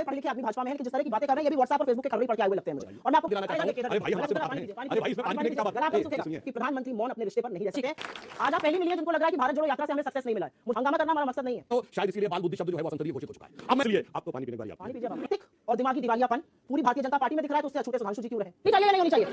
थोड़े पढ़े लिखे आदमी भाजपा में है कि जिस तरह की बातें कर रहे हैं ये भी व्हाट्सएप और फेसबुक के खबरें पढ़ के आए हुए लगते हैं मुझे। और मैं आपको कि प्रधानमंत्री मौन अपने रिश्ते पर नहीं रह सकते। आज आप पहली मिली है जिनको लग रहा है कि भारत जोड़ो यात्रा से हमें सक्सेस नहीं मिला है। मुझे हंगामा करना हमारा मकसद नहीं है। तो शायद इसीलिए बाल बुद्धि शब्द जो है वो असंतरीय घोषित हो चुका है। अब मैं इसलिए आपको पानी पीने की बारी पानी पीजिए। और दिमागी दिवालियापन पूरी भारतीय जनता पार्टी में दिख रहा है, तो उससे अछूते सुधांशु जी क्यों रहे? नहीं चाहिए, नहीं होनी चाहिए।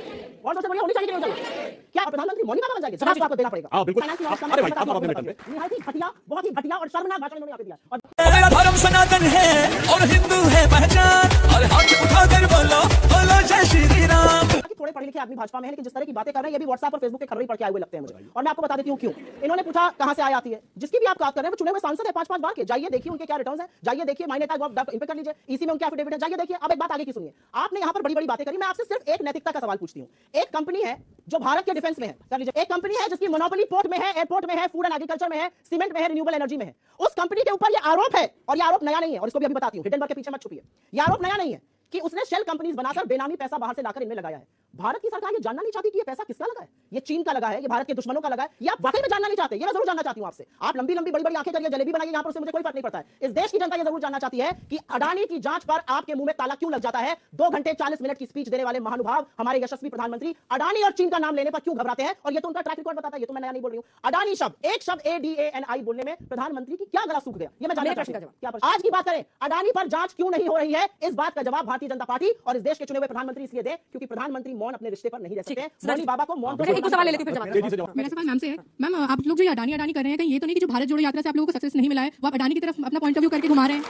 और सबसे बढ़िया होनी चाहिए, नहीं होनी चाहिए। क्या प्रधानमंत्री मौनी बाबा बन जाएंगे? जवाब आपको देना पड़ेगा। हां बिल्कुल। अरे भाई आप अपने रिटर्न पे निहायत ही घटिया, बहुत ही घटिया और शर्मनाक भाषण इन्होंने यहाँ पे दिया। और मेरा धर्म सनातन है और हिंदू है पहचान, और हाथ उठाकर बोलो बोलो जय श्री राम। थोड़े पढ़े लिखे आदमी भाजपा में है लेकिन जिस तरह की बातें कर रहे हैं ये भी व्हाट्सएप और फेसबुक के खबरें पढ़ के आए हुए लगते हैं मुझे। और मैं आपको बता देती हूं क्यों। इन्होंने पूछा कहां से आय आती है, जिसकी भी आप बात कर रहे हैं वो चुने हुए सांसद है 5-5 बार के। जाइए देखिए उनके क्या रिटर्न्स हैं, जाइए देखिए माइने टैग इन पे कर लीजिए, ईसी में उनके एफिडेविट है, जाइए देखिए। अब एक बात आगे की सुनिए। आपने यहां पर बड़ी बड़ी बातें करी, मैं आपसे सिर्फ एक नैतिकता का सवाल पूछती हूं। एक कंपनी है जो भारत के डिफेंस में है, कर लीजिए। एक कंपनी है जिसकी मोनोपोली पोर्ट में है, एयरपोर्ट में है, फूड एंड एग्रीकल्चर में है, सीमेंट में है, रिन्यूएबल एनर्जी में है। उस कंपनी के ऊपर ये आरोप है, और ये आरोप नया नहीं है, और इसको भी अभी बताती हूं, हिडेनबर्ग के पीछे मत छुपिए। ये आरोप नया नहीं है कि उसने शेल कंपनीज बनाकर बेनामी पैसा बाहर से लाकर इनमें लगाया है। भारत की सरकार ये जानना नहीं चाहती कि ये पैसा किसका लगा है, ये चीन का लगा है, ये भारत के दुश्मनों का लगा है, ये आप वाकई में जानना नहीं चाहते। ये मैं जरूर जानना चाहती हूं आपसे। आप लंबी लंबी बड़ी बड़ी आंखें करिए, जलेबी बनाइए, यहां पर उससे मुझे कोई फर्क नहीं पड़ता है। इस देश की जनता ये जरूर जानना चाहती है कि अडानी की जांच पर आपके मुंह में ताला क्यों लग जाता है। 2 घंटे 40 मिनट की स्पीच देने वाले महानुभाव हमारे यशस्वी प्रधानमंत्री अडानी और चीन का नाम लेने पर क्यों घबराते हैं, और ये तो उनका ट्रैक रिकॉर्ड बताता है। ये तो मैं नया नहीं बोल रही हूं। अडानी शब्द, एक शब्द ADANI बोलने में प्रधानमंत्री की क्या गला सूख गया, ये मैं जानना चाहती हूं। क्या आज की बात करें, अडानी पर जांच क्यों नहीं हो रही है, इस बात का जवाब भारतीय जनता पार्टी और इस देश के चुने हुए प्रधानमंत्री इसलिए दे क्योंकि प्रधानमंत्री मौन अपने रिश्ते पर नहीं रह सकते। मौनी बाबा को मौन। एक दो सवाल ले लेती हूं, फिर जवाब। मेरा सवाल मैम से है। मैम आप लोग जो ये अडानी कर रहे हैं, कहीं ये तो नहीं कि जो भारत जोड़ो यात्रा से आप लोगों को सक्सेस नहीं मिला है, वो आप अडानी की तरफ अपना पॉइंट ऑफ व्यू करके घुमा रहे हैं?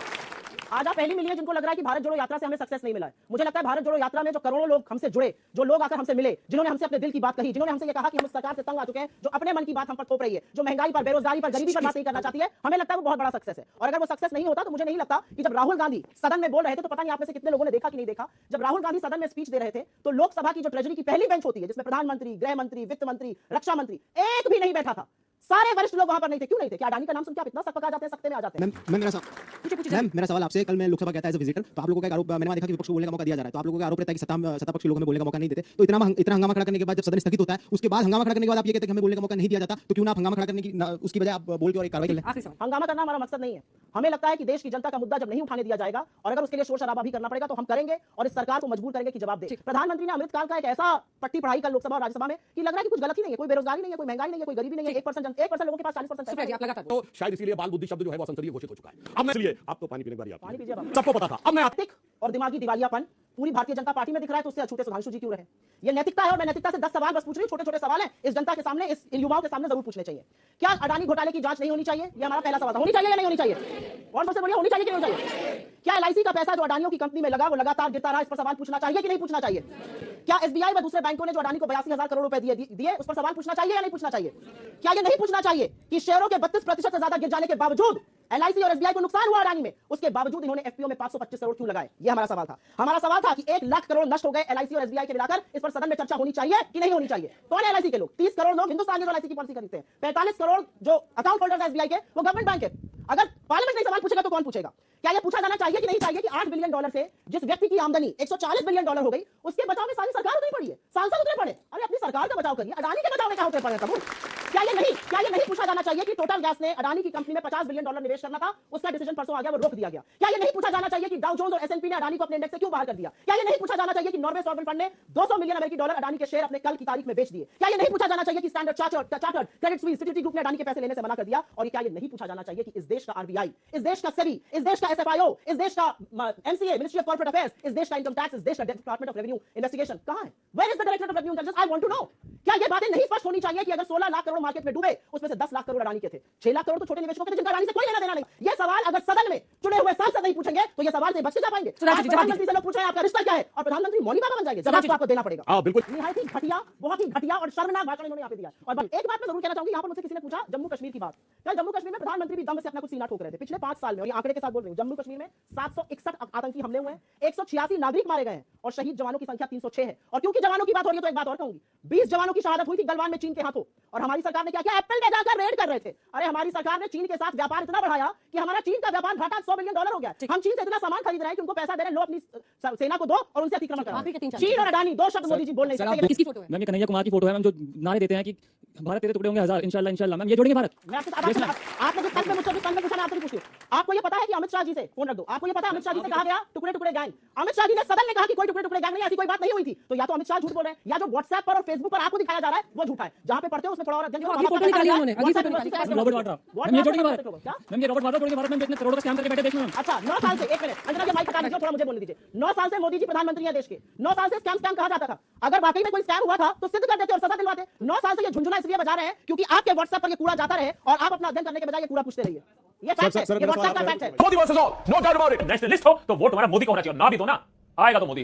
आज आप पहली मिली है जिनको लग रहा है कि भारत जोड़ो यात्रा से हमें सक्सेस नहीं मिला है। मुझे लगता है भारत जोड़ो यात्रा में जो करोड़ों लोग हमसे जुड़े, जो लोग आकर हमसे मिले, जिन्होंने हमसे अपने दिल की बात कही, जिन्होंने हमसे ये कहा कि हम इस सरकार से तंग आ चुके हैं, जो अपने मन की बात हम पर थोप रही है, जो महंगाई पर, बेरोजगारी पर, गरीबी पर बात नहीं करना चाहती है, हमें लगता है वो बहुत बड़ा सक्सेस है। और अगर वो सक्सेस नहीं होता तो मुझे नहीं लगता कि जब राहुल गांधी सदन में बोल रहे थे, तो पता नहीं आप में से कितने लोगों ने देखा कि नहीं देखा, जब राहुल गांधी सदन में स्पीच दे रहे थे तो लोकसभा की जो ट्रेजरी की पहली बेंच होती है जिसमें प्रधानमंत्री, गृह मंत्री, वित्त मंत्री, रक्षा मंत्री, एक भी नहीं बैठा था। सारे वरिष्ठ लोग वहां पर नहीं थे। क्यों नहीं थे? क्या अडानी का नाम सुन के आप इतना सकपका जाते हैं, सकते में आ जाते हैं? मेरा सवाल आपसे, कल मैं लोकसभा गया था एज अ विजिटर, तो आप लोगों का आरोप, मैंने देखा कि विपक्ष को बोलने का मौका दिया जा रहा है, तो आप लोगों का आरोप रहता है कि सत्ता पक्ष लोगों में बोलने का मौका नहीं देते। तो इतना हंगामा खड़ा करने के बाद जब सदन स्थगित होता है, उसके बाद हंगामा खड़ा करने के बाद आप ये कहते हैं कि हमें बोलने का मौका नहीं दिया जाता, तो क्यों ना आप हंगामा खड़ा करने की उसकी बजाय आप बोल के और एक कार्रवाई कर लें? हंगामा करना हमारा मकसद नहीं है। हमें लगता है कि देश की जनता का मुद्दा जब नहीं उठाने दिया जाएगा और अगर उसके लिए शोर शराबा भी करना पड़ेगा तो हम करेंगे और इस सरकार को मजबूर करेंगे कि जवाब दे। प्रधानमंत्री ने अमृतकाल का एक ऐसा पट्टी पढ़ाई कर लोकसभा और राज्यसभा में कि लग रहा है कि कुछ गलत ही नहीं है, कोई बेरोजगारी नहीं है, कोई महंगाई नहीं है, कोई गरीबी नहीं है, 1% लोगों के पास 40%। तो शायद इसीलिए बाल बुद्धि शब्द जो है वो असंतरीय घोषित हो चुका है। अब मैं इसलिए आपको पानी पीने की बारी आती है। पानी पीजिए। सबको पता था। अब मैं और दिमागी दिवालियापन पूरी भारतीय जनता पार्टी में दिख रहा है, तो उससे अछूते सुधांशु जी क्यों रहे? ये नैतिकता है और मैं नैतिकता से 10 सवाल बस पूछ रही हूं, छोटे-छोटे सवाल हैं, इस जनता के सामने, इस युवाओं के सामने जरूर पूछने चाहिए। क्या अडानी घोटाले की जांच नहीं होनी चाहिए? ये हमारा पहला सवाल था। होनी चाहिए या नहीं होनी चाहिए? और सबसे बढ़िया होनी चाहिए कि नहीं होनी चाहिए? क्या LIC का पैसा जो अडानियों की कंपनी में लगा वो लगातार गिरता रहा, इस पर सवाल पूछना चाहिए कि नहीं पूछना चाहिए? क्या SBI व दूसरे बैंकों ने जो अडानी को 82,000 करोड़ रुपए दिए उस पर सवाल पूछना चाहिए या नहीं पूछना चाहिए? क्या ये नहीं पूछना चाहिए कि शेयरों के 32% से ज्यादा गिर जाने के बावजूद LIC और SBI को नुकसान हुआ अडानी में, उसके बावजूद इन्होंने FPO में 525 करोड़ क्यों लगाए? ये हमारा सवाल था। हमारा सवाल था कि 1 लाख करोड़ नष्ट हो गए LIC और SBI के मिलाकर, इस पर सदन में चर्चा होनी चाहिए कि नहीं होनी चाहिए? कौन है LIC के लोग? 30 करोड़ लोग हिंदुस्तान में LIC की पॉलिसी खरीदते हैं, 45 करोड़ जो अकाउंट होल्डर है SBI के वो गवर्नमेंट बैंक है। अगर पार्लियामेंट नहीं सवाल पूछेगा तो कौन पूछेगा? क्या यह पूछा जाना चाहिए कि नहीं चाहिए कि $8 बिलियन से जिस व्यक्ति की आमदनी $140 बिलियन हो गई, उसके बचाव में सारी सरकार उतरी पड़ी है, सांसद उतरे पड़े? अरे अपनी सरकार का बचाव करिए, अडानी के बचाव में क्या उतरे पड़े तब? क्या ये नहीं पूछा जाना चाहिए कि टोटल गैस ने अडानी की कंपनी में $50 बिलियन निवेश करना था, उसका डिसीजन परसों आ गया, वो रोक दिया गया? क्या ये नहीं पूछा जाना चाहिए कि डाउ जोन्स और S&P ने अडानी को अपने इंडेक्स से क्यों बाहर कर दिया? क्या ये नहीं पूछा जाना चाहिए कि नॉर्वे सॉवरेन फंड ने $200 मिलियन अडानी के शेयर अपने कल की तारीख में बेच दिए? क्या ये नहीं पूछा जाना चाहिए कि standard chartered, Credit Suisse, city group ने अडानी के पैसे लेने से मना कर दिया? और क्या ये नहीं पूछा जाना चाहिए कि इस देश का RBI, इस देश का SEBI, इस देश का SFIO, इस देश का MCA, ministry of corporate affairs, इस देश का इनकम टैक्स, इस देश का डिपार्टमेंट ऑफ रेवेन्यू इन्वेस्टिगेशन कहां है? Where is the director of revenue intelligence? I want to know. क्या ये बातें नहीं स्पष्ट होनी चाहिए कि अगर 16 लाख करोड़ मार्केट में डूबे उसमें से 10 लाख करोड़ अडानी के थे, 6 लाख करोड़ तो छोटे निवेशकों के थे जिनका अडानी से कोई लेना देना नहीं? ये सवाल अगर सदन में चुने हुए सांसद नहीं पूछेंगे तो ये सवाल से बच के जा पाएंगे? प्रधानमंत्री से लोग पूछ रहे हैं आपका रिश्ता क्या है और प्रधानमंत्री मौनी बाबा बन जाएंगे? जवाब आपको देना पड़ेगा। हां बिल्कुल। निहायत ही घटिया, बहुत ही घटिया और शर्मनाक भाषण इन्होंने यहाँ पे दिया। और एक बात मैं जरूर कहना चाहूंगी, यहाँ पर मुझसे किसी ने पूछा जम्मू कश्मीर की बात। क्या जम्मू कश्मीर में प्रधानमंत्री भी दम से अपना कुछ सीना ठोक रहे थे पिछले 5 साल में? और ये आंकड़े के साथ बोल रही हूँ, जम्मू कश्मीर में 761 आतंकी हमले हुए हैं, 186 नागरिक मारे गए हैं और शहीद जवानों की संख्या 306 है। और क्योंकि जवानों की बात हो रही है तो एक बात और कहूंगी, 20 जवानों की शहादत हुई थी गलवान में चीन के हाथों, और हमारी सरकार ने क्या किया? एप्पल पे जाकर रेड कर रहे थे। अरे हमारी सरकार ने चीन के साथ व्यापार इतना बढ़ाया कि हमारा चीन का व्यापार घाटा $100 बिलियन हो गया। हम चीन से इतना सामान खरीद रहे हैं कि उनको पैसा दे रहे हैं, लो अपनी सेना को दो और उनसे अतिक्रमण करो। चीन और अडानी, दो शब्द मोदी जी बोल नहीं सकते। किसकी फोटो है? मैम ये कन्हैया कुमार की फोटो है मैम, जो नारे देते हैं कि भारत तेरे टुकड़े होंगे 1000 इंशाल्लाह इंशाल्लाह मैम, ये जोड़ेंगे भारत। मैं आपसे आपने जिस तक में मुझसे पूछा मैं आपसे पूछती हूँ, आपको ये पता है कि अमित शाह जी से फोन रख दो, आपको ये पता है अमित शाह जी से कहा गया टुकड़े टुकड़े गैंग, अमित शाह जी ने सदन में कहा कि कोई टुकड़े टुकड़े गैंग नहीं, ऐसी कोई बात नहीं हुई थी। तो या तो अमित शाह झूठ बोल रहे हैं, या जो व्हाट्सएप पर और फेसबुक पर आपको दिखाया जा रहा है वो झूठा है। जहां पे पढ़ते हो उसमें थोड़ा और अध्ययन करो। फोटो निकाली उन्होंने, अगली फोटो निकाली। रॉबर्ट वाड्रा मैम, ये जोड़ेंगे भारत मैम, ये रॉबर्ट वाड्रा जोड़ेंगे भारत में, इतने करोड़ों का स्कैम करके बैठे देश में मैम। अच्छा 9 साल से, एक मिनट अंजना जी माइक हटा दीजिए, थोड़ा मुझे बोलने दीजिए। 9 साल से मोदी जी प्रधानमंत्री हैं देश के, 9 साल से स्कैम कहा जाता था। अगर वाकई में कोई स्कैम हुआ था तो सिद्ध कर देते और सजा दिलवाते। 9 साल से ये झुंझुना इसलिए बजा रहे हैं क्योंकि आपके व्हाट्सएप पर ये कूड़ा जाता रहे और आप अपना अध्ययन करने के बजाय ये कूड़ा पूछते रहिए। ये फैक्ट है, ये व्हाट्सएप का फैक्ट है। Modi versus all, no doubt about it. Nationalist हो तो वोट तुम्हारा मोदी को होना चाहिए, ना भी दो ना, आएगा तो मोदी।